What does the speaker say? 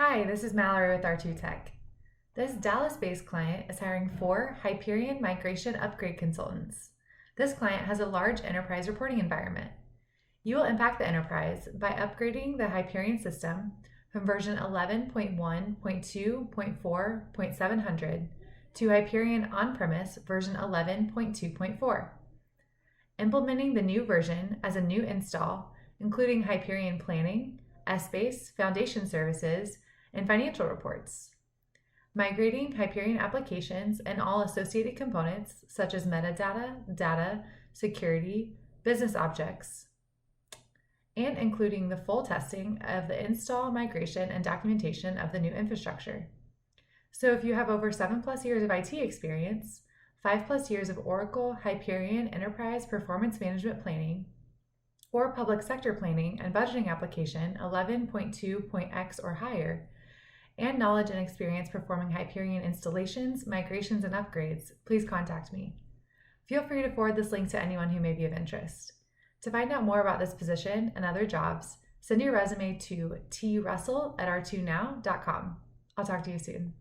Hi, this is Mallory with R2 Tech. This Dallas-based client is hiring 4 Hyperion Migration Upgrade Consultants. This client has a large enterprise reporting environment. You will impact the enterprise by upgrading the Hyperion system from version 11.1.2.4.700 to Hyperion On-Premise version 11.2.4. Implementing the new version as a new install, including Hyperion Planning, Essbase, Foundation Services, and financial reports. Migrating Hyperion applications and all associated components such as metadata, data, security, business objects, and including the full testing of the install, migration, and documentation of the new infrastructure. So if you have over 7+ years of IT experience, 5+ years of Oracle Hyperion Enterprise Performance Management Planning, or public sector planning and budgeting application 11.2.x or higher, and knowledge and experience performing Hyperion installations, migrations, and upgrades, please contact me. Feel free to forward this link to anyone who may be of interest. To find out more about this position and other jobs, send your resume to trussell@r2now.com. I'll talk to you soon.